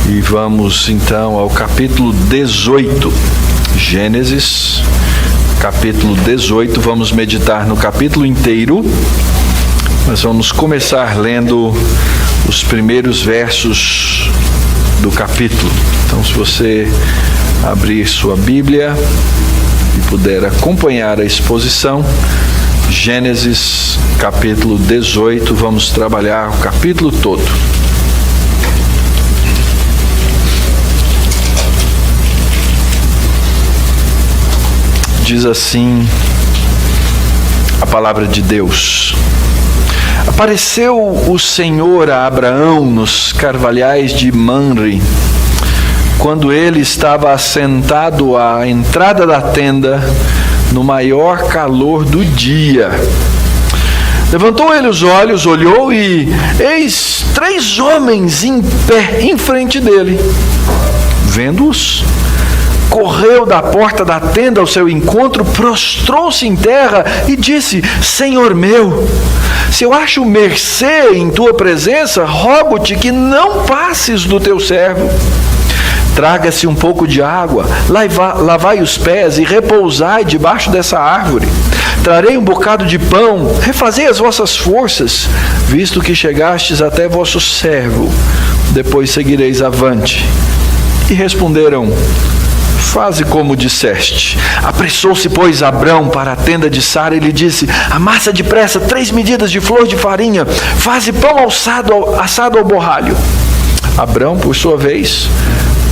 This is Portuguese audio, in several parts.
E vamos então ao capítulo 18, Gênesis, capítulo 18. Vamos meditar no capítulo inteiro, mas vamos começar lendo os primeiros versos do capítulo. Então, se você abrir sua Bíblia e puder acompanhar a exposição, Gênesis capítulo 18, vamos trabalhar o capítulo todo. Diz assim a palavra de Deus: Apareceu o Senhor a Abraão nos carvalhais de Mamre, quando ele estava assentado à entrada da tenda, no maior calor do dia. Levantou ele os olhos, olhou e eis 3 homens em pé em frente dele. Vendo-os, correu da porta da tenda ao seu encontro, prostrou-se em terra e disse: Senhor meu, se eu acho mercê em tua presença, rogo-te que não passes do teu servo. Traga-se um pouco de água, lavai os pés e repousai debaixo dessa árvore. Trarei um bocado de pão, refazei as vossas forças, visto que chegastes até vosso servo. Depois seguireis avante. E responderam: Faze como disseste. Apressou-se, pois, Abrão para a tenda de Sara e lhe disse: Amassa depressa 3 medidas de flor de farinha, faze pão assado ao borralho. Abrão, por sua vez,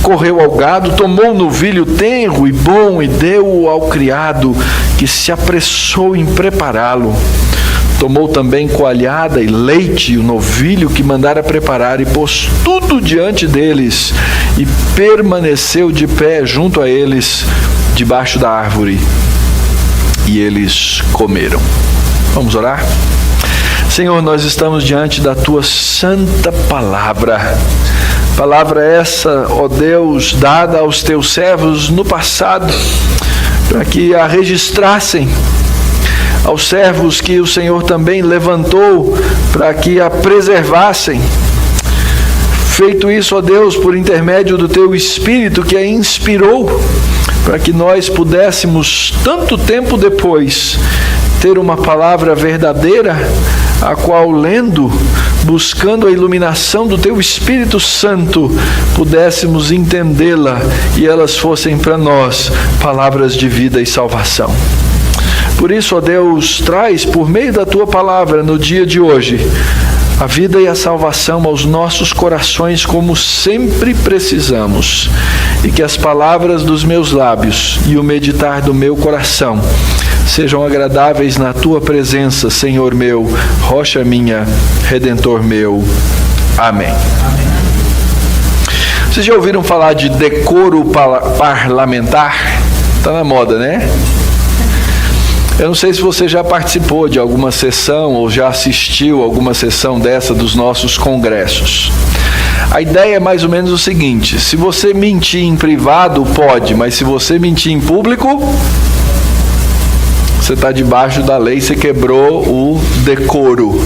correu ao gado, tomou um novilho tenro e bom e deu-o ao criado, que se apressou em prepará-lo. Tomou também coalhada e leite e o novilho que mandara preparar e pôs tudo diante deles e permaneceu de pé junto a eles debaixo da árvore. E eles comeram. Vamos orar? Senhor, nós estamos diante da Tua santa palavra. Palavra essa, ó Deus, dada aos Teus servos no passado, para que a registrassem, aos servos que o Senhor também levantou para que a preservassem. Feito isso, ó Deus, por intermédio do Teu Espírito que a inspirou, para que nós pudéssemos, tanto tempo depois, ter uma palavra verdadeira, a qual, lendo, buscando a iluminação do Teu Espírito Santo, pudéssemos entendê-la e elas fossem para nós palavras de vida e salvação. Por isso, ó Deus, traz por meio da Tua palavra no dia de hoje a vida e a salvação aos nossos corações, como sempre precisamos, e que as palavras dos meus lábios e o meditar do meu coração sejam agradáveis na Tua presença, Senhor meu, rocha minha, Redentor meu. Amém. Vocês já ouviram falar de decoro parlamentar? Está na moda, né? Eu não sei se você já participou de alguma sessão ou já assistiu a alguma sessão dessa dos nossos congressos. A ideia é mais ou menos o seguinte: se você mentir em privado, pode, mas se você mentir em público, você está debaixo da lei, você quebrou o decoro.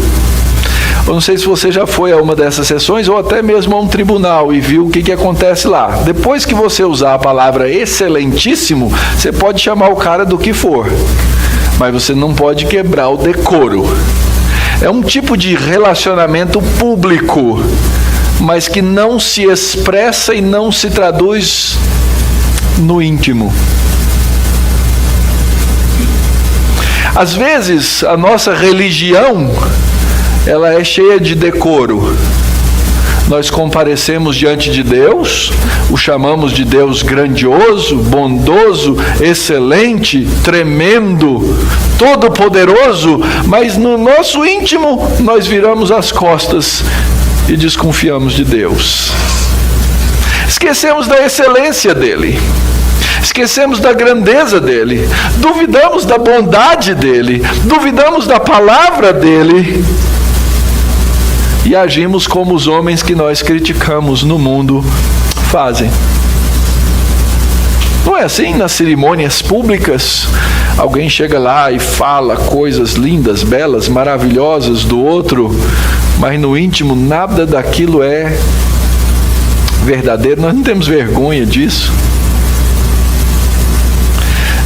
Eu não sei se você já foi a uma dessas sessões ou até mesmo a um tribunal e viu o que acontece lá. Depois que você usar a palavra excelentíssimo, você pode chamar o cara do que for, mas você não pode quebrar o decoro. É um tipo de relacionamento público, mas que não se expressa e não se traduz no íntimo. Às vezes, a nossa religião, ela é cheia de decoro. Nós comparecemos diante de Deus, o chamamos de Deus grandioso, bondoso, excelente, tremendo, todo-poderoso, mas no nosso íntimo nós viramos as costas e desconfiamos de Deus. Esquecemos da excelência dele, esquecemos da grandeza dele, duvidamos da bondade dele, duvidamos da palavra dele, e agimos como os homens que nós criticamos no mundo fazem. Não é assim nas cerimônias públicas? Alguém chega lá e fala coisas lindas, belas, maravilhosas do outro, mas no íntimo nada daquilo é verdadeiro. Nós não temos vergonha disso.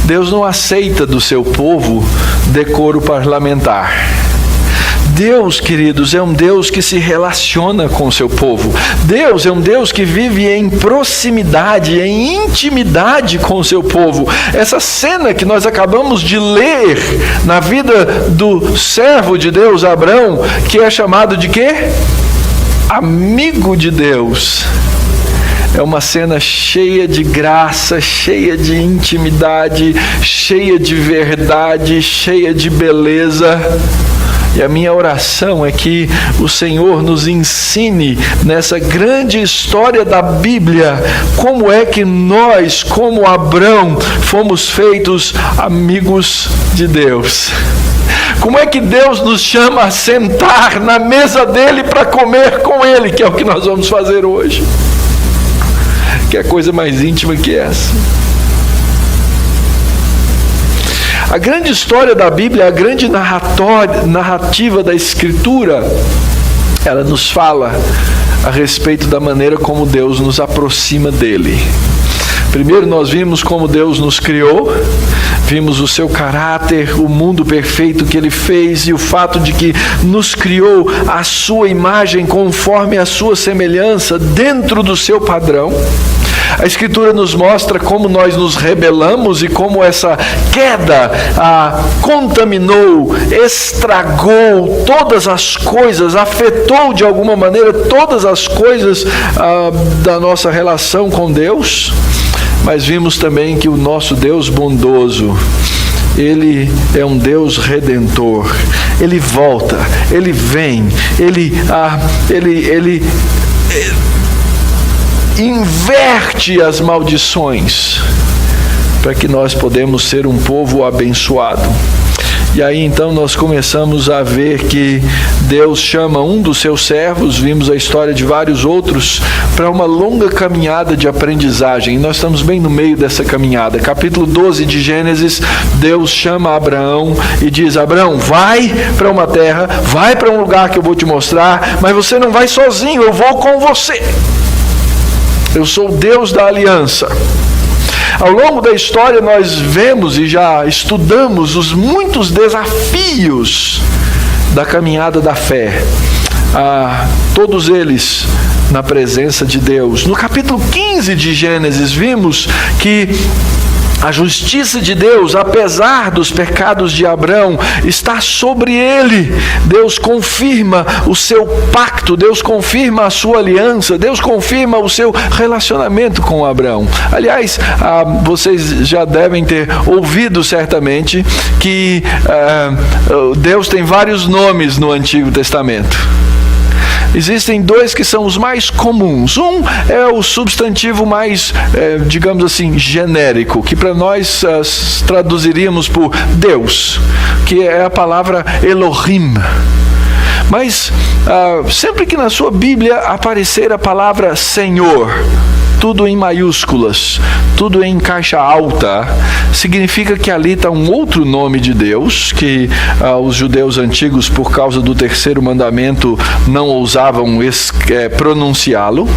Deus não aceita do seu povo decoro parlamentar. Deus, queridos, é um Deus que se relaciona com o seu povo. Deus é um Deus que vive em proximidade, em intimidade com o seu povo. Essa cena que nós acabamos de ler na vida do servo de Deus, Abrão, que é chamado de quê? Amigo de Deus. É uma cena cheia de graça, cheia de intimidade, cheia de verdade, cheia de beleza. E a minha oração é que o Senhor nos ensine nessa grande história da Bíblia como é que nós, como Abrão, fomos feitos amigos de Deus. Como é que Deus nos chama a sentar na mesa dele para comer com ele, que é o que nós vamos fazer hoje. Que é coisa mais íntima que essa. A grande história da Bíblia, a grande narrativa da Escritura, ela nos fala a respeito da maneira como Deus nos aproxima dele. Primeiro nós vimos como Deus nos criou, vimos o seu caráter, o mundo perfeito que ele fez e o fato de que nos criou à sua imagem, conforme a sua semelhança, dentro do seu padrão. A Escritura nos mostra como nós nos rebelamos e como essa queda contaminou, estragou todas as coisas, afetou de alguma maneira todas as coisas da nossa relação com Deus. Mas vimos também que o nosso Deus bondoso, Ele é um Deus redentor. Ele volta, Ele vem, Ele inverte as maldições para que nós podemos ser um povo abençoado. E aí então nós começamos a ver que Deus chama um dos seus servos, vimos a história de vários outros, para uma longa caminhada de aprendizagem. E nós estamos bem no meio dessa caminhada. Capítulo 12 de Gênesis, Deus chama Abraão e diz: Abraão, vai para uma terra, vai para um lugar que eu vou te mostrar, mas você não vai sozinho, eu vou com você. Eu sou o Deus da aliança. Ao longo da história nós vemos e já estudamos os muitos desafios da caminhada da fé. Todos eles na presença de Deus. No capítulo 15 de Gênesis vimos que a justiça de Deus, apesar dos pecados de Abrão, está sobre ele. Deus confirma o seu pacto, Deus confirma a sua aliança, Deus confirma o seu relacionamento com Abrão. Aliás, vocês já devem ter ouvido certamente que Deus tem vários nomes no Antigo Testamento. Existem dois que são os mais comuns. Um é o substantivo mais, digamos assim, genérico, que para nós traduziríamos por Deus, que é a palavra Elohim. Mas sempre que na sua Bíblia aparecer a palavra Senhor, tudo em maiúsculas, tudo em caixa alta, significa que ali está um outro nome de Deus, que os judeus antigos, por causa do terceiro mandamento, não ousavam pronunciá-lo.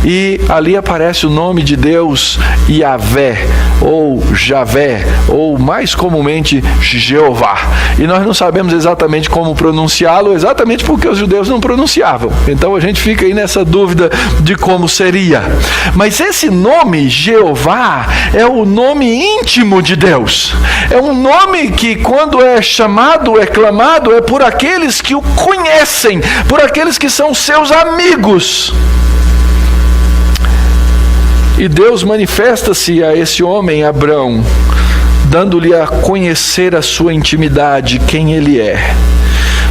E ali aparece o nome de Deus, Yahvé, ou Javé, ou mais comumente Jeová. E nós não sabemos exatamente como pronunciá-lo, exatamente porque os judeus não pronunciavam. Então a gente fica aí nessa dúvida de como seria. Mas esse nome, Jeová, é o nome íntimo de Deus. É um nome que, quando é chamado, é clamado, é por aqueles que o conhecem, por aqueles que são seus amigos. E Deus manifesta-se a esse homem, Abrão, dando-lhe a conhecer a sua intimidade, quem ele é.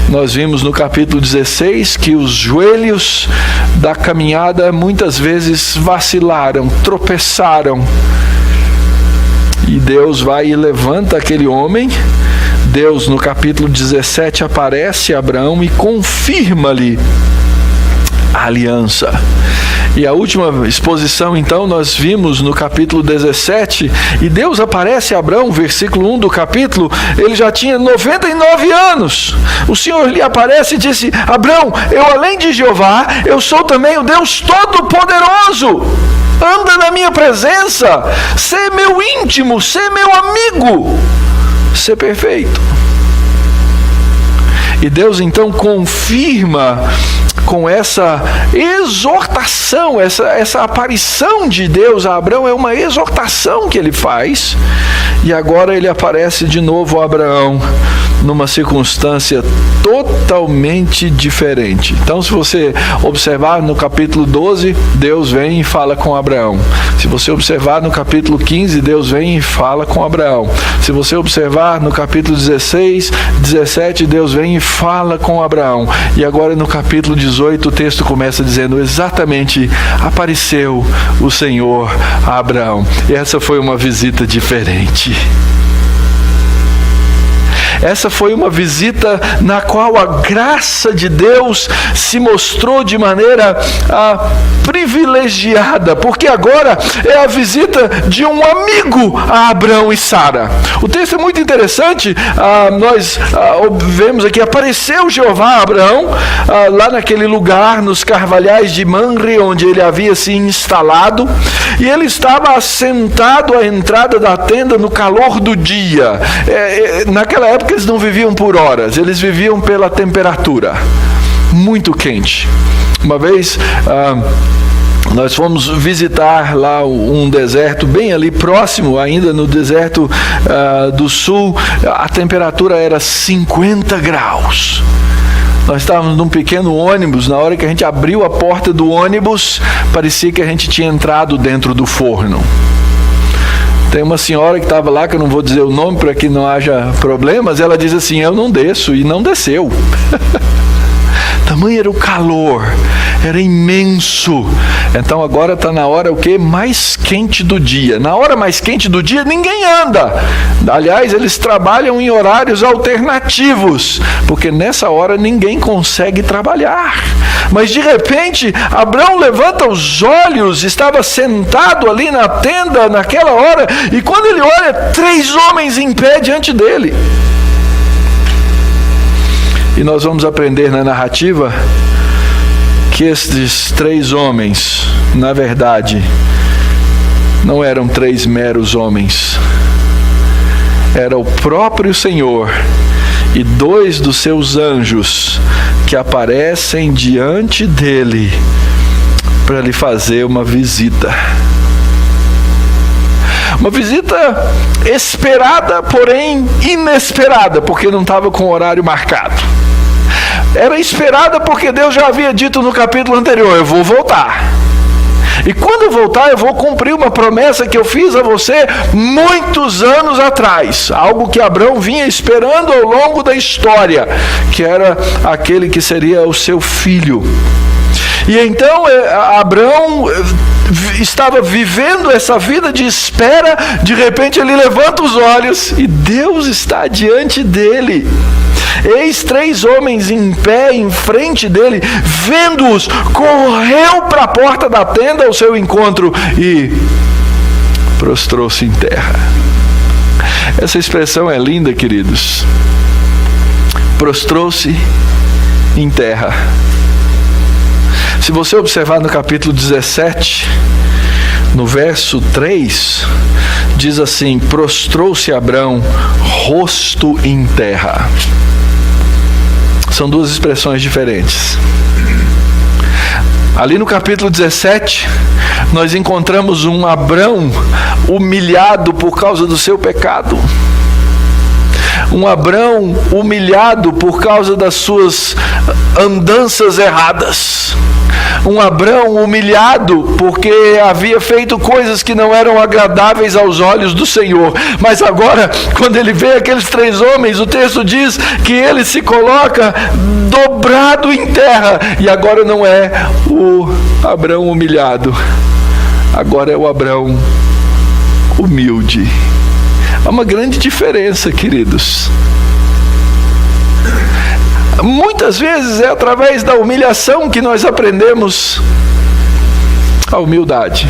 Nós vimos no capítulo 16 que os joelhos da caminhada muitas vezes vacilaram, tropeçaram. E Deus vai e levanta aquele homem. Deus, no capítulo 17, aparece a Abraão e confirma-lhe a aliança. E a última exposição, então, nós vimos no capítulo 17, e Deus aparece a Abrão, versículo 1 do capítulo, ele já tinha 99 anos. O Senhor lhe aparece e disse: Abrão, eu além de Jeová, eu sou também o Deus Todo-Poderoso. Anda na minha presença, sê meu íntimo, sê meu amigo, sê perfeito. E Deus então confirma com essa exortação, essa aparição de Deus a Abraão, é uma exortação que ele faz, e agora ele aparece de novo a Abraão numa circunstância totalmente diferente. Então, se você observar no capítulo 12, Deus vem e fala com Abraão. Se você observar no capítulo 15, Deus vem e fala com Abraão. Se você observar no capítulo 16, 17, Deus vem e fala com Abraão. E agora no capítulo 18, o texto começa dizendo exatamente: apareceu o Senhor a Abraão. E essa foi uma visita diferente. Essa foi uma visita na qual a graça de Deus se mostrou de maneira privilegiada, porque agora é a visita de um amigo a Abrão e Sara. O texto é muito interessante. Nós vemos aqui: apareceu Jeová a Abrão lá naquele lugar, nos carvalhais de Mamre, onde ele havia se instalado, e ele estava assentado à entrada da tenda no calor do dia. Naquela época eles não viviam por horas, eles viviam pela temperatura muito quente. Uma vez nós fomos visitar lá um deserto bem ali próximo, ainda no deserto do sul. A temperatura era 50 graus. Nós estávamos num pequeno ônibus. Na hora que a gente abriu a porta do ônibus, parecia que a gente tinha entrado dentro do forno. Tem uma senhora que estava lá, que eu não vou dizer o nome para que não haja problemas, ela diz assim: eu não desço, e não desceu. Tamanho era o calor, era imenso. Então agora está na hora mais quente do dia. Na hora mais quente do dia ninguém anda. Aliás, eles trabalham em horários alternativos, porque nessa hora ninguém consegue trabalhar. Mas de repente Abrão levanta os olhos, estava sentado ali na tenda naquela hora, e quando ele olha, 3 homens em pé diante dele. E nós vamos aprender na narrativa que estes 3 homens, na verdade, não eram 3 meros homens. Era o próprio Senhor e 2 dos seus anjos que aparecem diante dele para lhe fazer uma visita. Uma visita esperada, porém inesperada, porque não estava com o horário marcado. Era esperada porque Deus já havia dito no capítulo anterior: eu vou voltar. E quando eu voltar, eu vou cumprir uma promessa que eu fiz a você muitos anos atrás. Algo que Abrão vinha esperando ao longo da história, que era aquele que seria o seu filho. E então Abrão estava vivendo essa vida de espera. De repente ele levanta os olhos e Deus está diante dele. Eis 3 homens em pé em frente dele. Vendo-os, correu para a porta da tenda ao seu encontro e prostrou-se em terra. Essa expressão é linda, queridos. Prostrou-se em terra. Se você observar no capítulo 17, no verso 3, diz assim: prostrou-se Abrão, rosto em terra. São 2 expressões diferentes. Ali no capítulo 17, nós encontramos um Abrão humilhado por causa do seu pecado. Um Abrão humilhado por causa das suas andanças erradas. Um Abrão humilhado porque havia feito coisas que não eram agradáveis aos olhos do Senhor. Mas agora, quando ele vê aqueles 3 homens, o texto diz que ele se coloca dobrado em terra. E agora não é o Abrão humilhado, agora é o Abrão humilde. Há uma grande diferença, queridos. Muitas vezes é através da humilhação que nós aprendemos A humildade.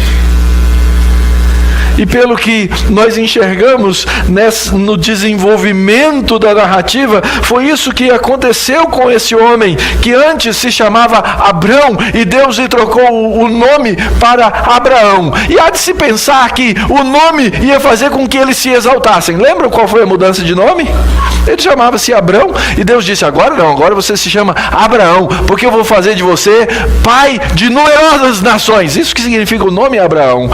E pelo que nós enxergamos no desenvolvimento da narrativa, foi isso que aconteceu com esse homem, que antes se chamava Abrão, e Deus lhe trocou o nome para Abraão. E há de se pensar que o nome ia fazer com que eles se exaltassem. Lembram qual foi a mudança de nome? Ele chamava-se Abrão, e Deus disse, agora não, agora você se chama Abraão, porque eu vou fazer de você pai de numerosas nações. Isso que significa o nome Abraão.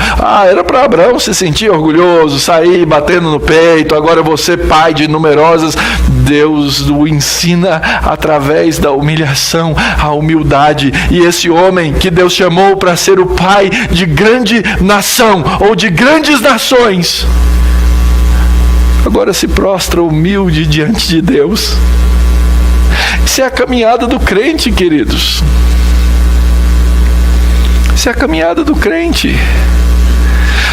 Era para Abraão se sentir orgulhoso, sair batendo no peito, agora eu vou ser pai de numerosas. Deus o ensina através da humilhação, a humildade. E esse homem que Deus chamou para ser o pai de grande nação, ou de grandes nações, agora se prostra humilde diante de Deus. Isso é a caminhada do crente, queridos. Isso é a caminhada do crente.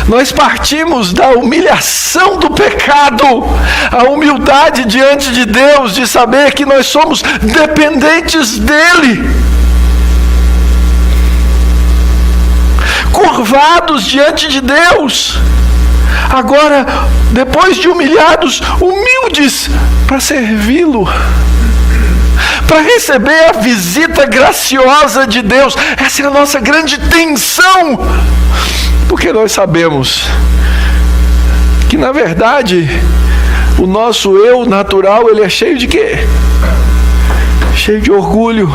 Nós partimos da humilhação do pecado, a humildade diante de Deus, de saber que nós somos dependentes dEle. Curvados diante de Deus. Agora, depois de humilhados, humildes para servi-lo, para receber a visita graciosa de Deus. Essa é a nossa grande tensão, porque nós sabemos que, na verdade, o nosso eu natural, ele é cheio de quê? Cheio de orgulho,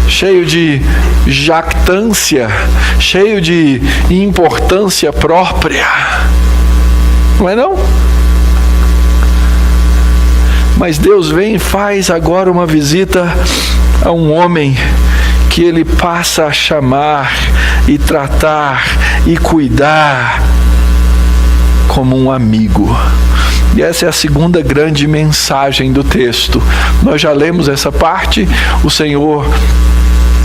cheio de jactância, cheio de importância própria. Não é não? Mas Deus vem e faz agora uma visita a um homem que ele passa a chamar e tratar e cuidar como um amigo. E essa é a segunda grande mensagem do texto. Nós já lemos essa parte. O Senhor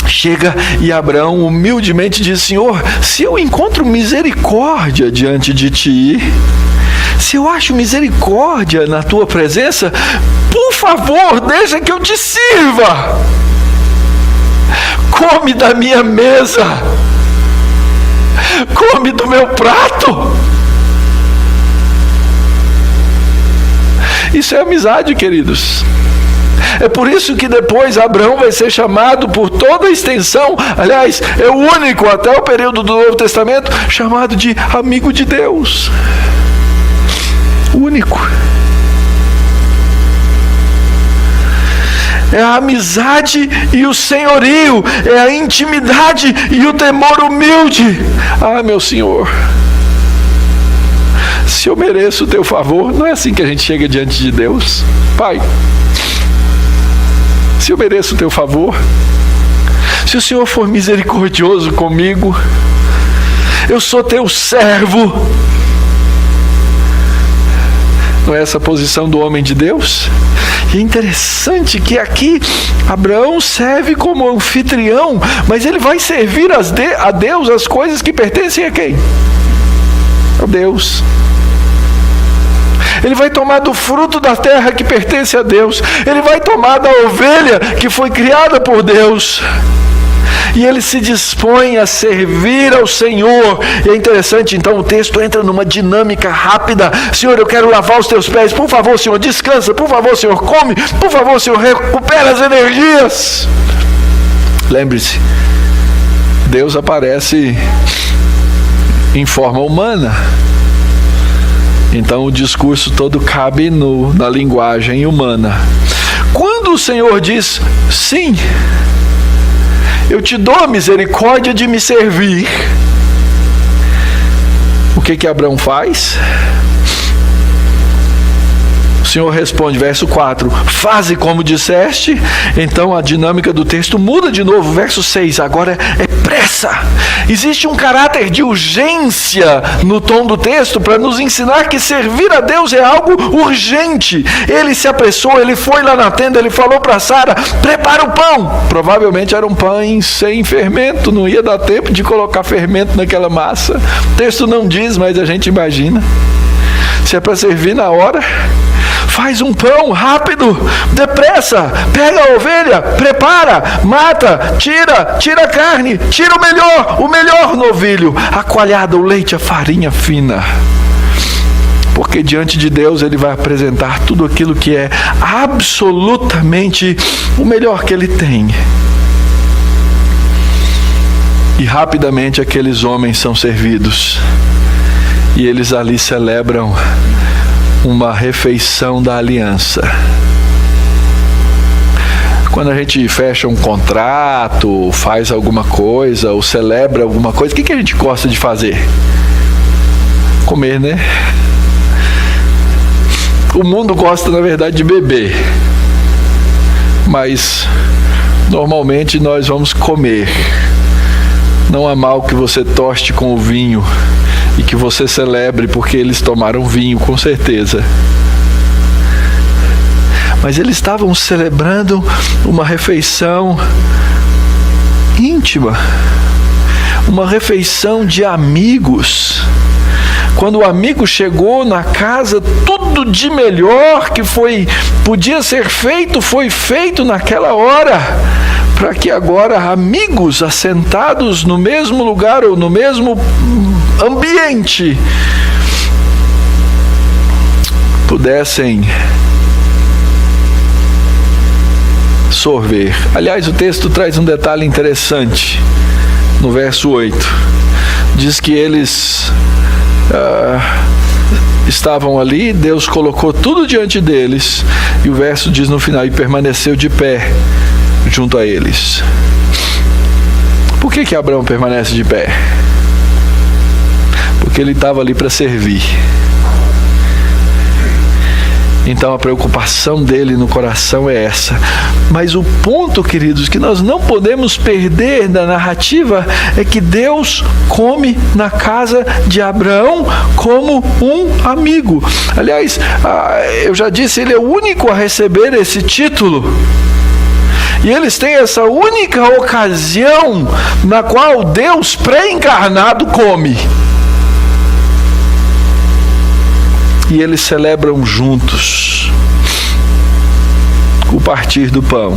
chega e Abraão humildemente diz, Senhor, se eu encontro misericórdia diante de Ti, se eu acho misericórdia na Tua presença, por favor, deixa que eu Te sirva. Come da minha mesa. Come do meu prato. Isso é amizade, queridos. É por isso que depois Abraão vai ser chamado por toda a extensão, aliás, é o único até o período do Novo Testamento, chamado de amigo de Deus. Único. É a amizade e o senhorio, é a intimidade e o temor humilde. Ah, meu Senhor, se eu mereço o Teu favor, não é assim que a gente chega diante de Deus? Pai, se eu mereço o Teu favor, se o Senhor for misericordioso comigo, eu sou Teu servo. Não é essa a posição do homem de Deus? E é interessante que aqui Abraão serve como anfitrião, mas ele vai servir a Deus as coisas que pertencem a quem? A Deus. Ele vai tomar do fruto da terra que pertence a Deus. Ele vai tomar da ovelha que foi criada por Deus. E ele se dispõe a servir ao Senhor. E é interessante, então o texto entra numa dinâmica rápida. Senhor, eu quero lavar os Teus pés. Por favor, Senhor, descansa. Por favor, Senhor, come. Por favor, Senhor, recupera as energias. Lembre-se, Deus aparece em forma humana. Então o discurso todo cabe na linguagem humana. Quando o Senhor diz, sim, eu te dou a misericórdia de me servir, o que Abraão faz? O Senhor responde, verso 4, faze como disseste. Então a dinâmica do texto muda de novo, verso 6, agora é pressa. Existe um caráter de urgência no tom do texto para nos ensinar que servir a Deus é algo urgente. Ele se apressou, ele foi lá na tenda, ele falou para Sara, prepara o pão. Provavelmente eram pães sem fermento, não ia dar tempo de colocar fermento naquela massa. O texto não diz, mas a gente imagina. Se é para servir na hora, faz um pão rápido, depressa, pega a ovelha, prepara, mata, tira a carne, tira o melhor novilho, a coalhada, o leite, a farinha fina. Porque diante de Deus ele vai apresentar tudo aquilo que é absolutamente o melhor que ele tem. E rapidamente aqueles homens são servidos. E eles ali celebram uma refeição da aliança. Quando a gente fecha um contrato, faz alguma coisa, ou celebra alguma coisa, o que a gente gosta de fazer? Comer, né? O mundo gosta, na verdade, de beber. Mas, normalmente, nós vamos comer. Não há mal que você toste com o vinho e que você celebre, porque eles tomaram vinho, com certeza. Mas eles estavam celebrando uma refeição íntima, uma refeição de amigos. Quando o amigo chegou na casa, tudo de melhor que podia ser feito, foi feito naquela hora, para que agora amigos assentados no mesmo lugar ou no mesmo ambiente pudessem sorver. Aliás, o texto traz um detalhe interessante no verso 8. Diz que eles estavam ali, Deus colocou tudo diante deles, e o verso diz no final: e permaneceu de pé junto a eles. Por que Abraão permanece de pé? Porque ele estava ali para servir. Então a preocupação dele no coração é essa. Mas o ponto, queridos, que nós não podemos perder da narrativa é que Deus come na casa de Abraão como um amigo. Aliás, eu já disse, ele é o único a receber esse título. E eles têm essa única ocasião na qual Deus pré-encarnado come. E eles celebram juntos o partir do pão.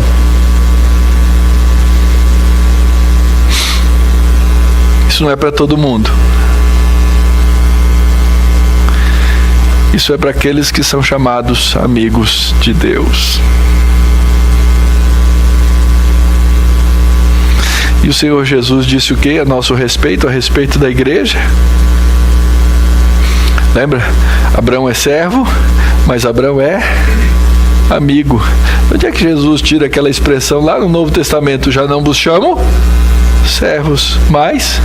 Isso não é para todo mundo. Isso é para aqueles que são chamados amigos de Deus. E o Senhor Jesus disse o quê a nosso respeito, a respeito da igreja? Lembra? Abraão é servo, mas Abraão é amigo. Onde é que Jesus tira aquela expressão lá no Novo Testamento? Já não vos chamo servos, mas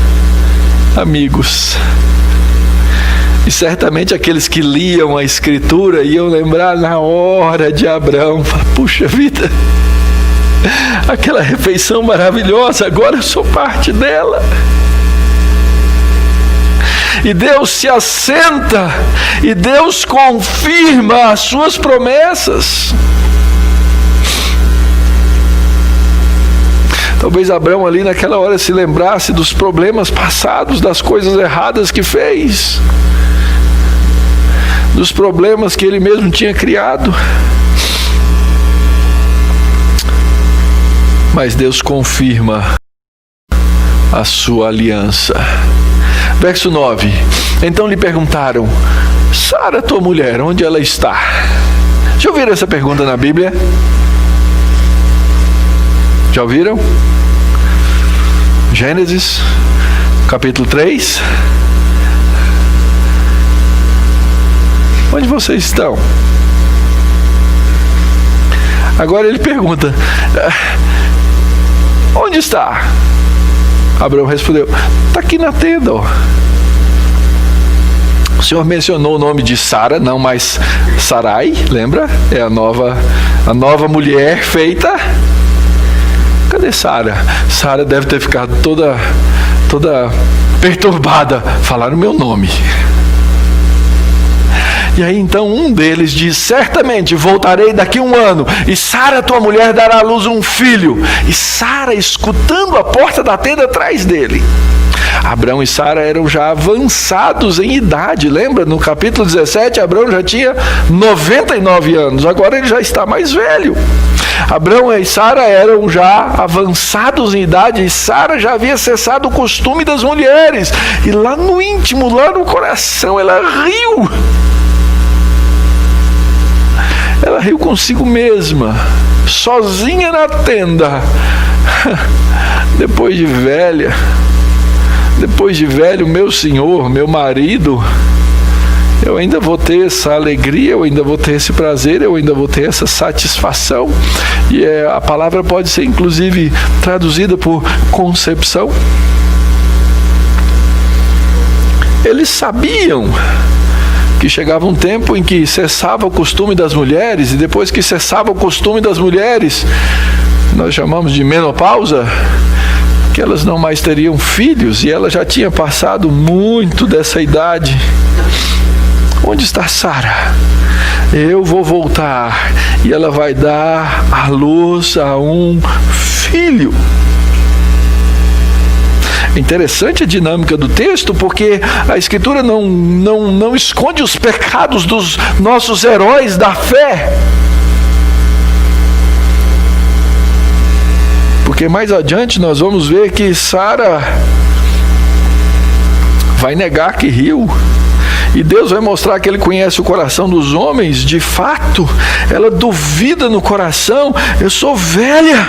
amigos. E certamente aqueles que liam a Escritura iam lembrar na hora de Abraão. Puxa vida, aquela refeição maravilhosa, agora eu sou parte dela. E Deus se assenta, e Deus confirma as suas promessas. Talvez Abraão ali naquela hora se lembrasse dos problemas passados, das coisas erradas que fez, dos problemas que ele mesmo tinha criado. Mas Deus confirma a sua aliança. Verso 9. Então lhe perguntaram: Sara, tua mulher, onde ela está? Já ouviram essa pergunta na Bíblia? Já ouviram? Gênesis, capítulo 3. Onde vocês estão? Agora ele pergunta: onde está? Abraão respondeu: está aqui na tenda, ó. O Senhor mencionou o nome de Sara, não mais Sarai, lembra? É a nova mulher feita. Cadê Sara? Sara deve ter ficado toda perturbada. Falaram o meu nome. E aí então um deles diz: certamente voltarei daqui a 1 ano, e Sara, tua mulher, dará à luz um filho. E Sara, escutando a porta da tenda atrás dele. Abraão e Sara eram já avançados em idade. Lembra? No capítulo 17, Abraão já tinha 99 anos. Agora ele já está mais velho. Abraão e Sara eram já avançados em idade, e Sara já havia cessado o costume das mulheres. E lá no íntimo, lá no coração, ela riu. Ela riu consigo mesma, sozinha na tenda. Depois de velho, meu senhor, meu marido, eu ainda vou ter essa alegria, eu ainda vou ter esse prazer, eu ainda vou ter essa satisfação. E a palavra pode ser inclusive traduzida por concepção. Eles sabiam que chegava um tempo em que cessava o costume das mulheres, e depois que cessava o costume das mulheres, nós chamamos de menopausa, que elas não mais teriam filhos, e ela já tinha passado muito dessa idade. Onde está Sara? Eu vou voltar e ela vai dar à luz a um filho. É interessante a dinâmica do texto, porque a Escritura não esconde os pecados dos nossos heróis da fé. Porque mais adiante nós vamos ver que Sara vai negar que riu. E Deus vai mostrar que Ele conhece o coração dos homens. De fato, ela duvida no coração. Eu sou velha.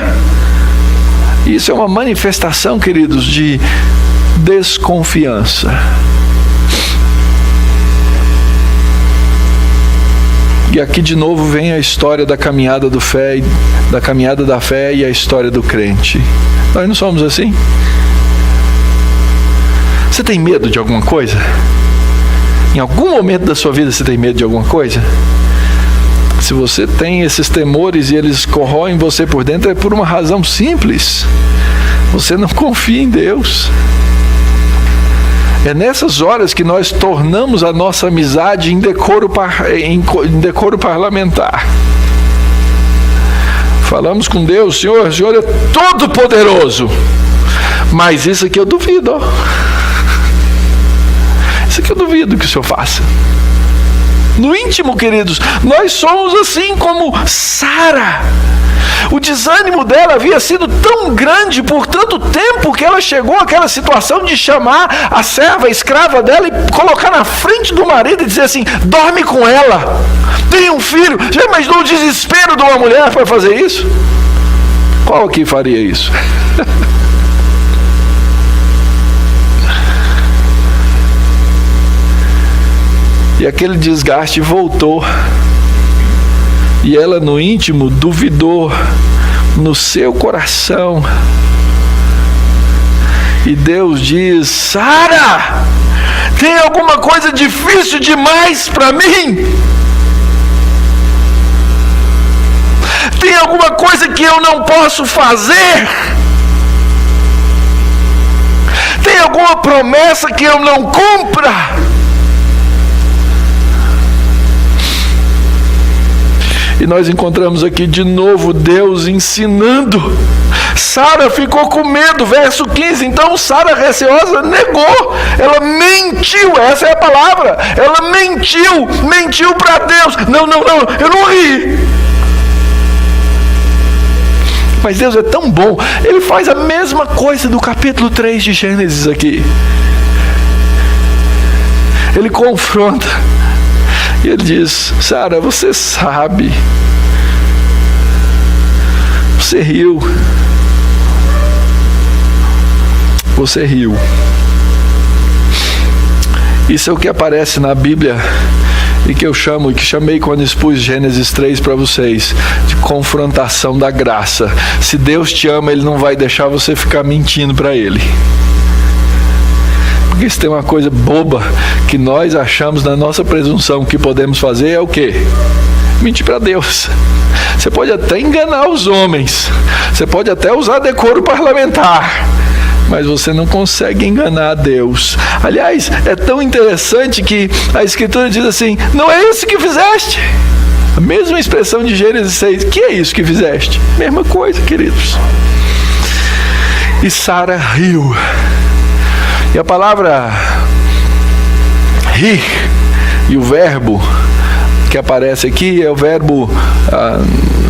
Isso é uma manifestação, queridos, de desconfiança. E aqui de novo vem a história da caminhada da fé e a história do crente. Nós não somos assim? Você tem medo de alguma coisa? Em algum momento da sua vida você tem medo de alguma coisa? Se você tem esses temores e eles corroem você por dentro, é por uma razão simples. Você não confia em Deus. É nessas horas que nós tornamos a nossa amizade em decoro parlamentar. Falamos com Deus: Senhor, o Senhor é todo poderoso, mas isso aqui eu duvido, ó. Isso aqui eu duvido que o Senhor faça. No íntimo, queridos, nós somos assim como Sara. O desânimo dela havia sido tão grande por tanto tempo que ela chegou àquela situação de chamar a serva, a escrava dela, e colocar na frente do marido e dizer assim: dorme com ela, tem um filho. Já imaginou o desespero de uma mulher para fazer isso? Qual aqui faria isso? E aquele desgaste voltou. E ela no íntimo duvidou no seu coração. E Deus diz: Sara, tem alguma coisa difícil demais para mim? Tem alguma coisa que eu não posso fazer? Tem alguma promessa que eu não cumpra? E nós encontramos aqui de novo Deus ensinando. Sara ficou com medo, verso 15. Então Sara, receosa, negou. Ela mentiu, essa é a palavra. Ela mentiu para Deus. Não, eu não ri. Mas Deus é tão bom. Ele faz a mesma coisa do capítulo 3 de Gênesis aqui. Ele confronta. E ele diz: Sara, você sabe, você riu. Você riu. Isso é o que aparece na Bíblia e que eu chamo, e que chamei quando expus Gênesis 3 para vocês, de confrontação da graça. Se Deus te ama, Ele não vai deixar você ficar mentindo para Ele. Porque se tem uma coisa boba que nós achamos na nossa presunção que podemos fazer, é o quê? Mentir para Deus. Você pode até enganar os homens, você pode até usar decoro parlamentar, mas você não consegue enganar a Deus. Aliás, é tão interessante que a Escritura diz assim: não é isso que fizeste? A mesma expressão de Gênesis 6. Que é isso que fizeste? Mesma coisa, queridos. E Sara riu. E a palavra rir, e o verbo que aparece aqui é o verbo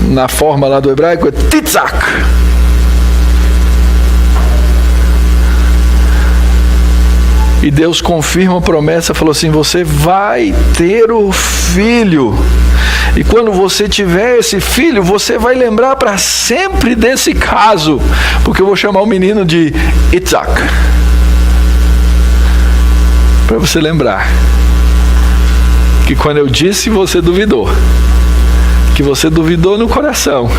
na forma lá do hebraico, é titzak. E Deus confirma a promessa, falou assim: você vai ter o filho. E quando você tiver esse filho, você vai lembrar para sempre desse caso, porque eu vou chamar o menino de Itzak. Para você lembrar que quando eu disse, você duvidou. Que você duvidou no coração.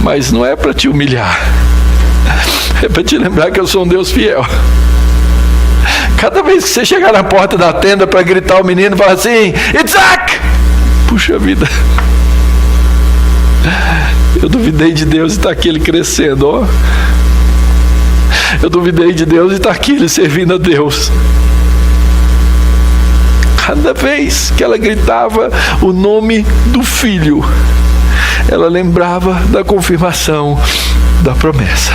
Mas não é para te humilhar. É para te lembrar que eu sou um Deus fiel. Cada vez que você chegar na porta da tenda para gritar o menino, fala assim: Itzak! Puxa vida. Eu duvidei de Deus e está aqui ele crescendo, ó. Eu duvidei de Deus e está aqui ele servindo a Deus. Cada vez que ela gritava o nome do filho, ela lembrava da confirmação da promessa.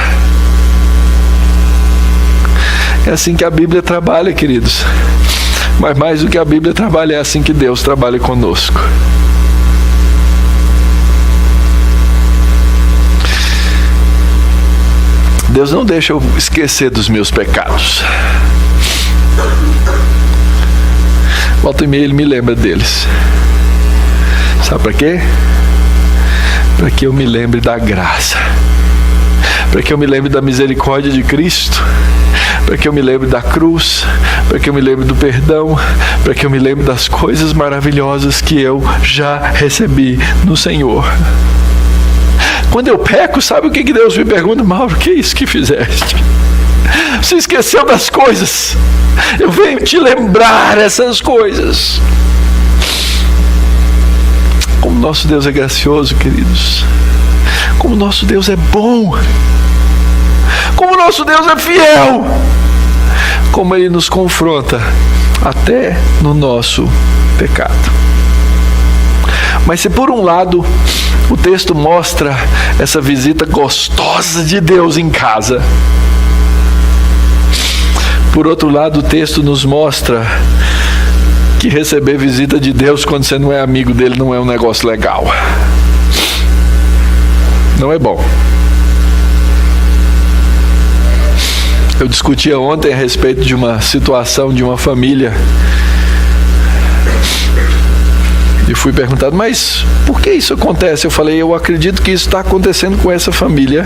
É assim que a Bíblia trabalha, queridos. Mas mais do que a Bíblia trabalha, é assim que Deus trabalha conosco. Deus não deixa eu esquecer dos meus pecados. Volta e meia ele me lembra deles. Sabe para quê? Para que eu me lembre da graça. Para que eu me lembre da misericórdia de Cristo. Para que eu me lembre da cruz. Para que eu me lembre do perdão. Para que eu me lembre das coisas maravilhosas que eu já recebi no Senhor. Quando eu peco, sabe o que Deus me pergunta? Mauro, o que é isso que fizeste? Você esqueceu das coisas. Eu venho te lembrar essas coisas. Como nosso Deus é gracioso, queridos. Como nosso Deus é bom. Como nosso Deus é fiel. Como Ele nos confronta até no nosso pecado. Mas se por um lado o texto mostra essa visita gostosa de Deus em casa, por outro lado o texto nos mostra que receber visita de Deus quando você não é amigo dele não é um negócio legal. Não é bom. Eu discutia ontem a respeito de uma situação de uma família. E fui perguntado, mas por que isso acontece? Eu falei, eu acredito que isso está acontecendo com essa família,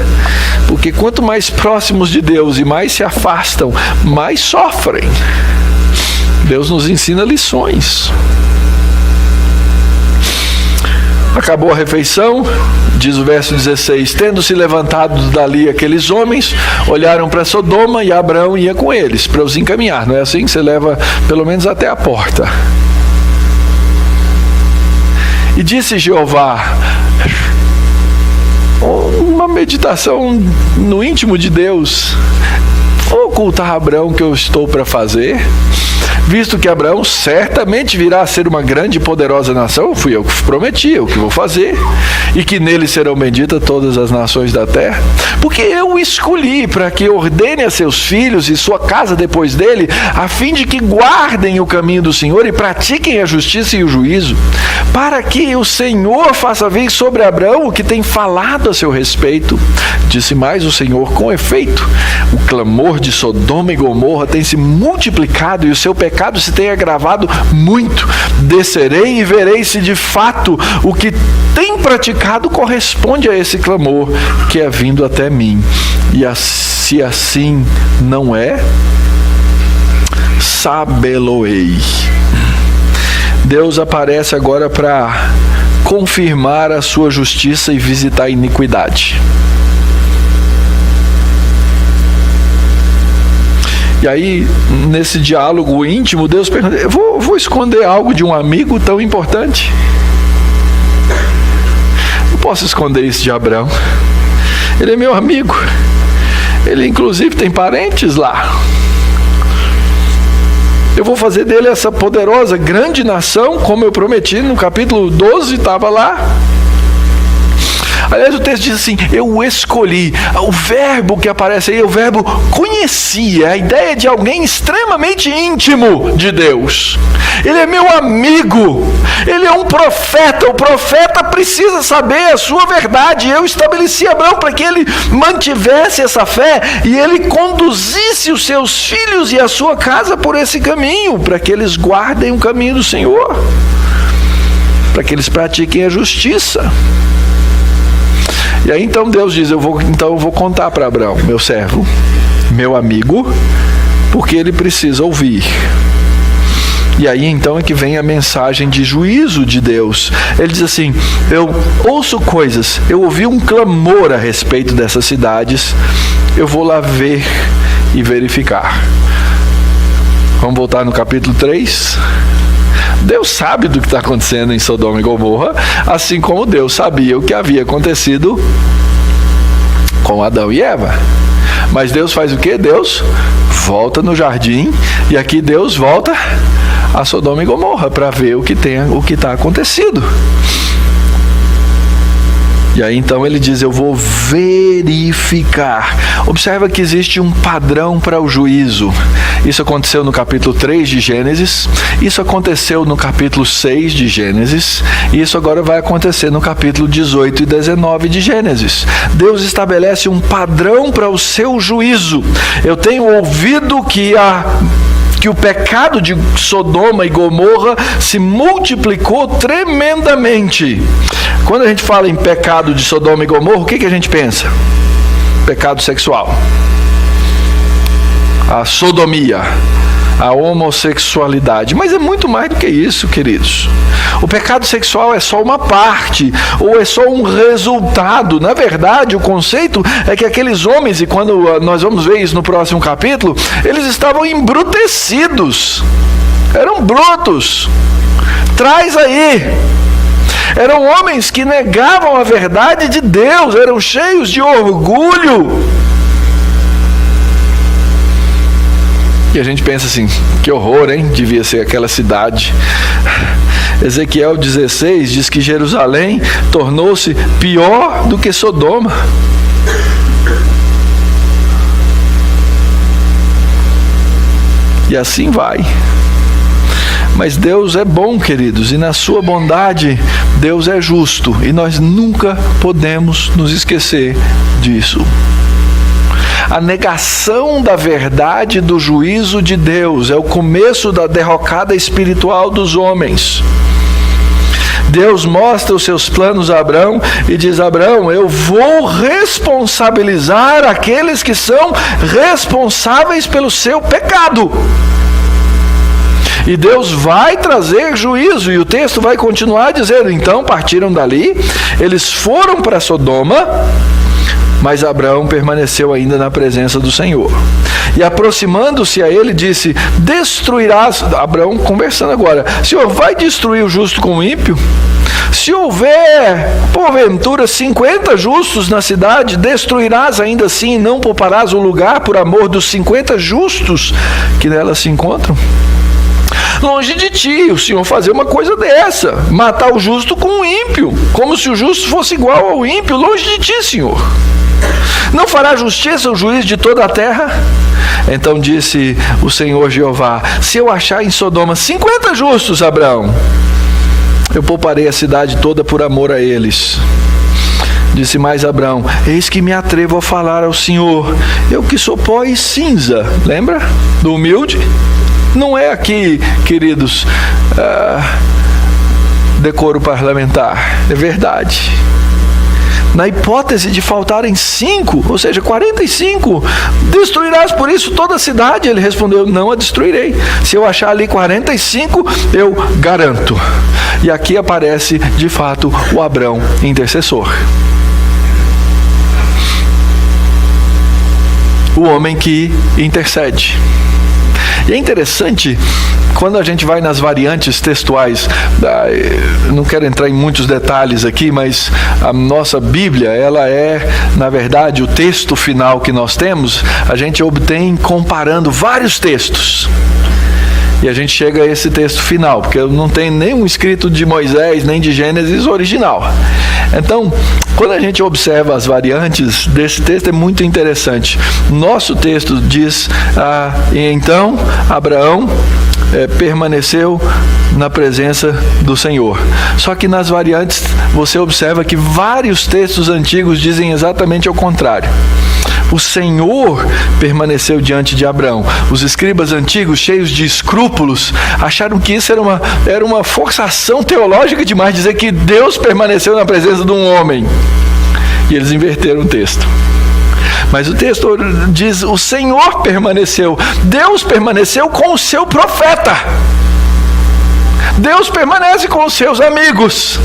porque quanto mais próximos de Deus e mais se afastam, mais sofrem. Deus nos ensina lições. Acabou a refeição, diz o verso 16, tendo se levantado dali aqueles homens, olharam para Sodoma e Abraão ia com eles, para os encaminhar. Não é assim que você leva pelo menos até a porta. E disse Jeová, uma meditação no íntimo de Deus, vou ocultar a Abraão o que eu estou para fazer, visto que Abraão certamente virá a ser uma grande e poderosa nação, fui eu que prometi, eu que vou fazer, e que nele serão benditas todas as nações da terra, porque eu o escolhi para que ordene a seus filhos e sua casa depois dele, a fim de que guardem o caminho do Senhor e pratiquem a justiça e o juízo, para que o Senhor faça vir sobre Abraão o que tem falado a seu respeito. Disse mais o Senhor, com efeito, o clamor de Sodoma e Gomorra tem se multiplicado e o seu pecado se tem agravado muito. Descerei e verei se de fato o que tem praticado corresponde a esse clamor que é vindo até mim. E se assim não é, sabê-lo-ei. Deus aparece agora para confirmar a sua justiça e visitar a iniquidade. E aí, nesse diálogo íntimo, Deus pergunta, eu vou esconder algo de um amigo tão importante? Não posso esconder isso de Abraão. Ele é meu amigo. Ele inclusive tem parentes lá. Eu vou fazer dele essa poderosa, grande nação, como eu prometi no capítulo 12, estava lá. Aliás, o texto diz assim, eu o escolhi. O verbo que aparece aí é o verbo conhecia, a ideia de alguém extremamente íntimo de Deus. Ele é meu amigo, ele é um profeta, o profeta precisa saber a sua verdade. Eu estabeleci Abraão para que ele mantivesse essa fé e ele conduzisse os seus filhos e a sua casa por esse caminho, para que eles guardem o caminho do Senhor, para que eles pratiquem a justiça. E aí então Deus diz, eu vou contar para Abraão, meu servo, meu amigo, porque ele precisa ouvir. E aí então é que vem a mensagem de juízo de Deus. Ele diz assim, eu ouço coisas, eu ouvi um clamor a respeito dessas cidades, eu vou lá ver e verificar. Vamos voltar no capítulo 3. Deus sabe do que está acontecendo em Sodoma e Gomorra, assim como Deus sabia o que havia acontecido com Adão e Eva. Mas Deus faz o quê? Deus volta no jardim, e aqui Deus volta a Sodoma e Gomorra para ver o que está acontecido. E aí então ele diz, eu vou verificar. Observa que existe um padrão para o juízo. Isso aconteceu no capítulo 3 de Gênesis, isso aconteceu no capítulo 6 de Gênesis, e isso agora vai acontecer no capítulo 18 e 19 de Gênesis. Deus estabelece um padrão para o seu juízo. Eu tenho ouvido que o pecado de Sodoma e Gomorra se multiplicou tremendamente. Quando a gente fala em pecado de Sodoma e Gomorra, o que a gente pensa? Pecado sexual, a sodomia, a homossexualidade. Mas é muito mais do que isso, queridos. O pecado sexual é só uma parte, ou é só um resultado. Na verdade, o conceito é que aqueles homens, e quando nós vamos ver isso no próximo capítulo, eles estavam embrutecidos, eram brutos. Traz aí. Eram homens que negavam a verdade de Deus, eram cheios de orgulho. E a gente pensa assim, que horror, hein? Devia ser aquela cidade. Ezequiel 16 diz que Jerusalém tornou-se pior do que Sodoma. E assim vai. Mas Deus é bom, queridos, e na sua bondade, Deus é justo, e nós nunca podemos nos esquecer disso. A negação da verdade do juízo de Deus é o começo da derrocada espiritual dos homens. Deus mostra os seus planos a Abraão e diz, Abraão, eu vou responsabilizar aqueles que são responsáveis pelo seu pecado. E Deus vai trazer juízo, e o texto vai continuar dizendo, então partiram dali, eles foram para Sodoma, mas Abraão permaneceu ainda na presença do Senhor. E aproximando-se a ele, disse, destruirás, Abraão conversando agora, Senhor, vai destruir o justo com o ímpio? Se houver, porventura, 50 justos na cidade, destruirás ainda assim e não pouparás o lugar por amor dos 50 justos que nela se encontram? Longe de ti, o Senhor fazer uma coisa dessa, matar o justo com o ímpio, como se o justo fosse igual ao ímpio, longe de ti, Senhor. Não fará justiça o juiz de toda a terra? Então disse o Senhor Jeová, se eu achar em Sodoma 50 justos, Abraão, eu pouparei a cidade toda por amor a eles. Disse mais Abraão, eis que me atrevo a falar ao Senhor, eu que sou pó e cinza. Lembra do humilde? Não é aqui, queridos, decoro parlamentar, é verdade. Na hipótese de faltarem 5, ou seja, 45, destruirás por isso toda a cidade? Ele respondeu, não a destruirei. Se eu achar ali 45, eu garanto. E aqui aparece, de fato, o Abrão intercessor. O homem que intercede. E é interessante, quando a gente vai nas variantes textuais, não quero entrar em muitos detalhes aqui, mas a nossa Bíblia, ela é, na verdade, o texto final que nós temos, a gente obtém comparando vários textos. E a gente chega a esse texto final, porque não tem nenhum escrito de Moisés, nem de Gênesis original. Então, quando a gente observa as variantes desse texto, é muito interessante. Nosso texto diz, então Abraão permaneceu na presença do Senhor. Só que nas variantes você observa que vários textos antigos dizem exatamente ao contrário. O Senhor permaneceu diante de Abraão. Os escribas antigos, cheios de escrúpulos, acharam que isso era uma forçação teológica demais, dizer que Deus permaneceu na presença de um homem. E eles inverteram o texto. Mas o texto diz, o Senhor permaneceu. Deus permaneceu com o seu profeta. Deus permanece com os seus amigos.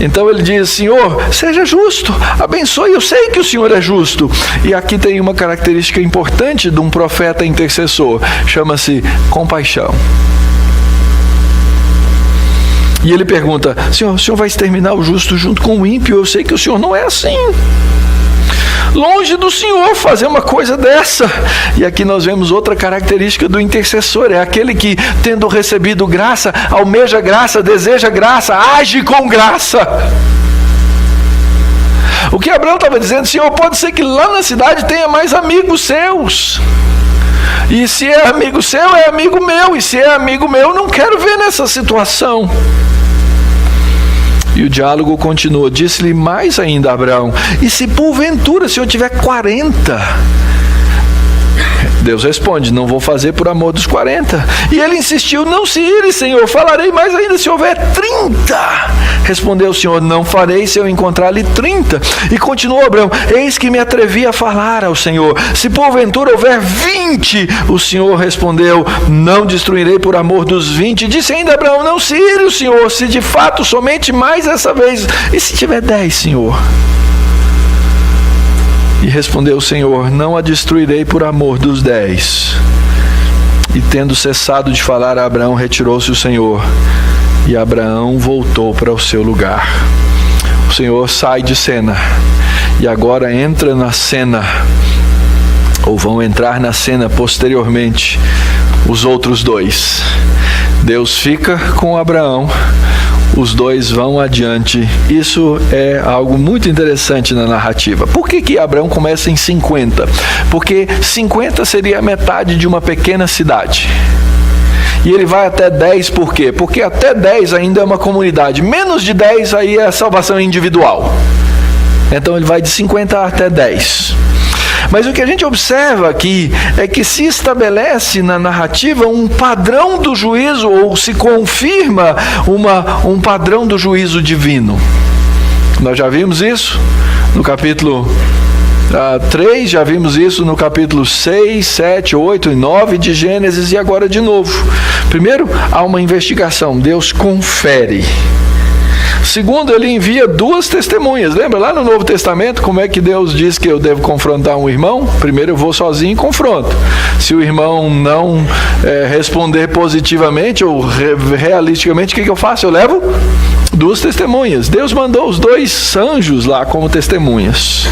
Então ele diz, Senhor, seja justo, abençoe, eu sei que o Senhor é justo. E aqui tem uma característica importante de um profeta intercessor, chama-se compaixão. E ele pergunta, Senhor, o Senhor vai exterminar o justo junto com o ímpio? Eu sei que o Senhor não é assim. Longe do Senhor fazer uma coisa dessa. E aqui nós vemos outra característica do intercessor, é aquele que, tendo recebido graça, almeja graça, deseja graça, age com graça. O que Abraão estava dizendo, Senhor, pode ser que lá na cidade tenha mais amigos seus. E se é amigo seu, é amigo meu. E se é amigo meu, não quero ver nessa situação. E o diálogo continua. Disse-lhe mais ainda Abraão, e se porventura o Senhor tiver 40? Deus responde, não vou fazer por amor dos 40. E ele insistiu, não se ire, Senhor, falarei mais ainda se houver 30. Respondeu o Senhor, não farei se eu encontrar-lhe 30. E continuou Abraão, eis que me atrevi a falar ao Senhor, se porventura houver 20. O Senhor respondeu, não destruirei por amor dos 20. Disse ainda Abraão, não se ire o Senhor, se de fato somente mais essa vez. E se tiver 10, Senhor? E respondeu o Senhor, não a destruirei por amor dos 10. E tendo cessado de falar a Abraão, retirou-se o Senhor. E Abraão voltou para o seu lugar. O Senhor sai de cena. E agora entra na cena, ou vão entrar na cena posteriormente, os outros dois. Deus fica com Abraão. Os dois vão adiante. Isso é algo muito interessante na narrativa. Por que Abraão começa em 50? Porque 50 seria a metade de uma pequena cidade. E ele vai até 10 por quê? Porque até 10 ainda é uma comunidade. Menos de 10 aí é a salvação individual. Então ele vai de 50 até 10. Mas o que a gente observa aqui é que se estabelece na narrativa um padrão do juízo, ou se confirma um padrão do juízo divino. Nós já vimos isso no capítulo 3, já vimos isso no capítulo 6, 7, 8 e 9 de Gênesis, e agora de novo. Primeiro, há uma investigação, Deus confere. Segundo, ele envia 2 testemunhas. Lembra lá no Novo Testamento como é que Deus diz que eu devo confrontar um irmão? Primeiro eu vou sozinho e confronto. Se o irmão não responder positivamente ou realisticamente, o que eu faço? Eu levo 2 testemunhas. Deus mandou os 2 anjos lá como testemunhas.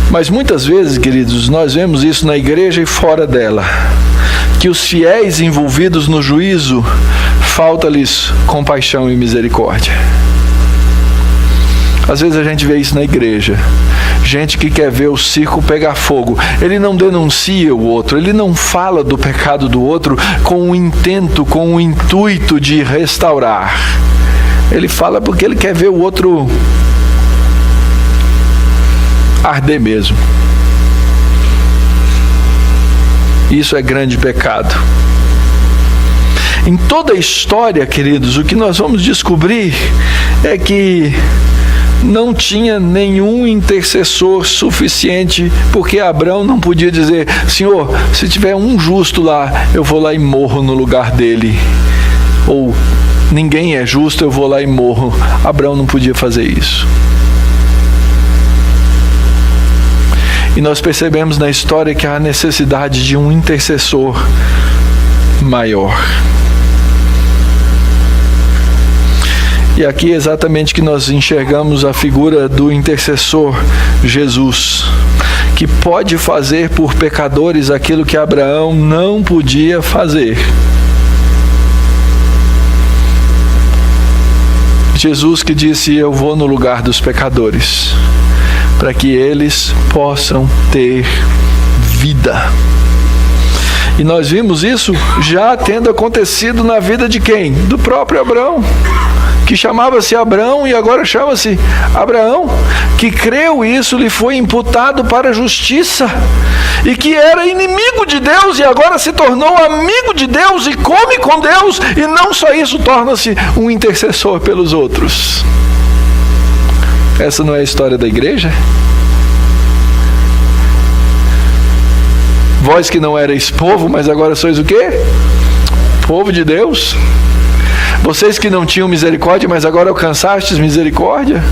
Mas muitas vezes, queridos, nós vemos isso na igreja e fora dela, que os fiéis envolvidos no juízo, falta-lhes compaixão e misericórdia. Às vezes a gente vê isso na igreja. Gente que quer ver o circo pegar fogo. Ele não denuncia o outro, ele não fala do pecado do outro com o intento, com o intuito de restaurar. Ele fala porque ele quer ver o outro arder mesmo. Isso é grande pecado. Em toda a história, queridos, o que nós vamos descobrir é que não tinha nenhum intercessor suficiente, porque Abraão não podia dizer, Senhor, se tiver um justo lá, eu vou lá e morro no lugar dele. Ou, ninguém é justo, eu vou lá e morro. Abraão não podia fazer isso. E nós percebemos na história que há necessidade de um intercessor maior. E aqui é exatamente que nós enxergamos a figura do intercessor Jesus, que que pode fazer por pecadores aquilo que Abraão não podia fazer. Jesus que disse: eu vou no lugar dos pecadores, para que eles possam ter vida. E nós vimos isso já tendo acontecido na vida de quem? Do próprio Abraão, que chamava-se Abrão e agora chama-se Abraão, que creu e isso lhe foi imputado para a justiça, e que era inimigo de Deus e agora se tornou amigo de Deus e come com Deus, e não só isso, torna-se um intercessor pelos outros. Essa não é a história da igreja? Vós que não erais povo, mas agora sois o quê? Povo de Deus. Vocês que não tinham misericórdia, mas agora alcançastes misericórdia.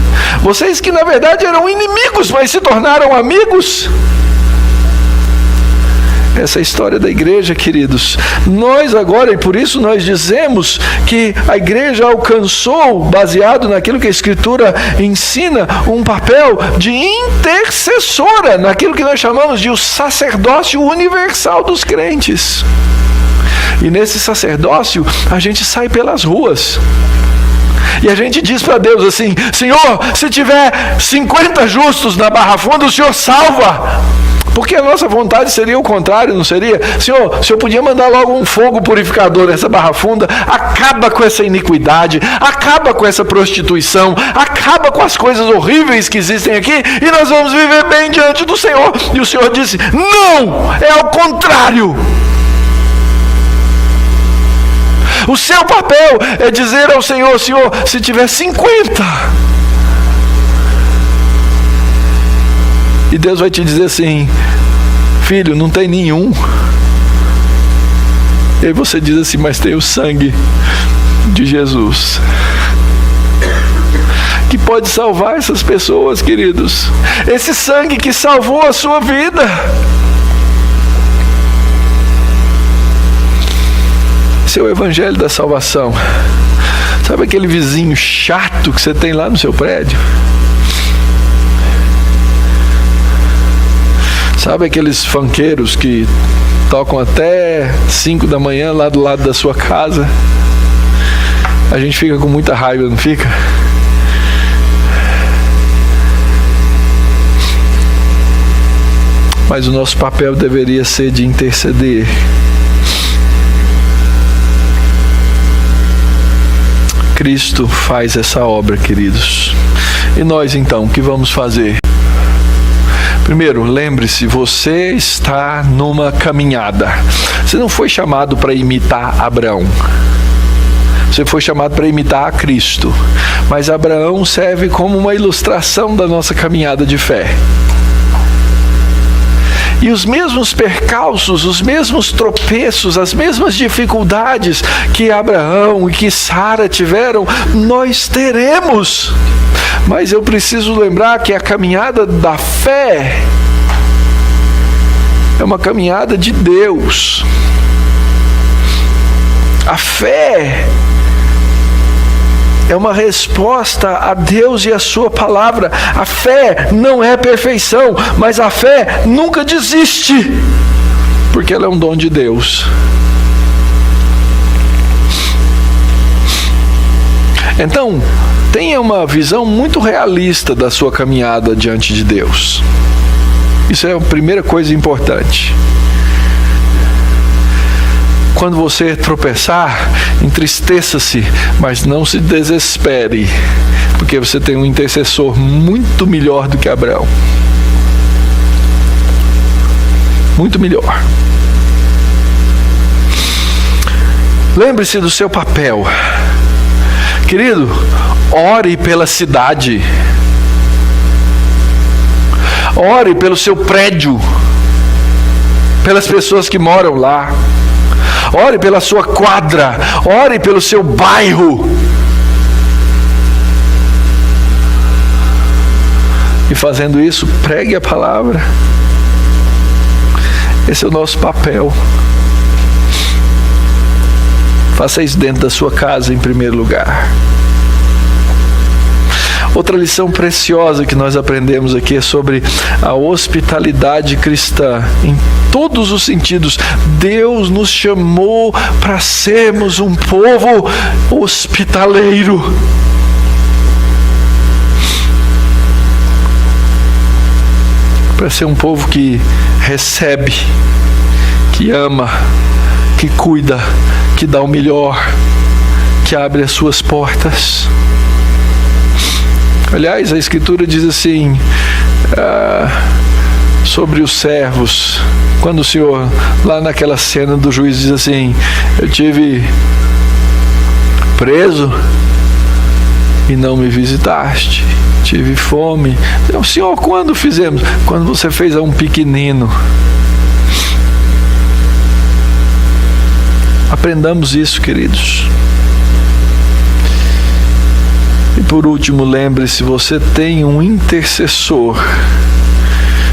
Vocês que na verdade eram inimigos, mas se tornaram amigos. Essa é a história da igreja, queridos. Nós agora, e por isso nós dizemos que a igreja alcançou, baseado naquilo que a Escritura ensina, um papel de intercessora, naquilo que nós chamamos de o sacerdócio universal dos crentes. E nesse sacerdócio, a gente sai pelas ruas. E a gente diz para Deus assim: Senhor, se tiver 50 justos na Barra Funda, o Senhor salva. Porque a nossa vontade seria o contrário, não seria? Senhor, o Senhor podia mandar logo um fogo purificador nessa Barra Funda, acaba com essa iniquidade, acaba com essa prostituição, acaba com as coisas horríveis que existem aqui, e nós vamos viver bem diante do Senhor. E o Senhor disse: não, é ao contrário. O seu papel é dizer ao Senhor: Senhor, se tiver 50... E Deus vai te dizer assim: filho, não tem nenhum. E aí você diz assim: mas tem o sangue de Jesus, que pode salvar essas pessoas, queridos. Esse sangue que salvou a sua vida. Esse é o evangelho da salvação. Sabe aquele vizinho chato que você tem lá no seu prédio? Sabe aqueles funkeiros que tocam até 5 da manhã lá do lado da sua casa? A gente fica com muita raiva, não fica? Mas o nosso papel deveria ser de interceder. Cristo faz essa obra, queridos. E nós então, o que vamos fazer? Primeiro, lembre-se, você está numa caminhada. Você não foi chamado para imitar Abraão. Você foi chamado para imitar a Cristo. Mas Abraão serve como uma ilustração da nossa caminhada de fé. E os mesmos percalços, os mesmos tropeços, as mesmas dificuldades que Abraão e que Sara tiveram, nós teremos. Mas eu preciso lembrar que a caminhada da fé é uma caminhada de Deus. A fé é uma resposta a Deus e a sua palavra. A fé não é perfeição, mas a fé nunca desiste, porque ela é um dom de Deus. Então, tenha uma visão muito realista da sua caminhada diante de Deus. Isso é a primeira coisa importante. Quando você tropeçar, entristeça-se, mas não se desespere, porque você tem um intercessor muito melhor do que Abraão. Muito melhor. Lembre-se do seu papel. Querido, ore pela cidade. Ore pelo seu prédio, pelas pessoas que moram lá. Ore pela sua quadra. Ore pelo seu bairro. E fazendo isso, pregue a palavra. Esse é o nosso papel. Faça isso dentro da sua casa em primeiro lugar. Outra lição preciosa que nós aprendemos aqui é sobre a hospitalidade cristã. Em todos os sentidos, Deus nos chamou para sermos um povo hospitaleiro. Para ser um povo que recebe, que ama, que cuida, que dá o melhor, que abre as suas portas. Aliás, a Escritura diz assim, sobre os servos, quando o Senhor, lá naquela cena do juiz, diz assim: eu tive preso e não me visitaste, tive fome. O Senhor, quando fizemos? Quando você fez a um pequenino. Aprendamos isso, queridos. E por último, lembre-se, você tem um intercessor.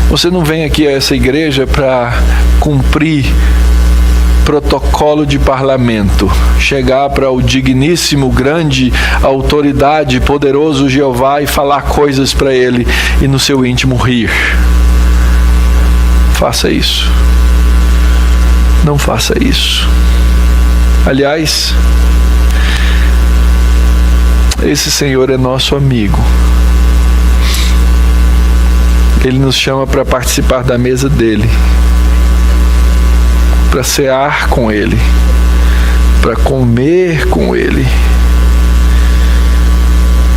Você não vem aqui a essa igreja para cumprir protocolo de parlamento, chegar para o digníssimo, grande, autoridade, poderoso Jeová e falar coisas para ele e no seu íntimo rir. Faça isso. Não faça isso. Aliás, esse Senhor é nosso amigo. Ele nos chama para participar da mesa dele, para cear com ele, para comer com ele,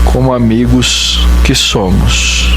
como amigos que somos.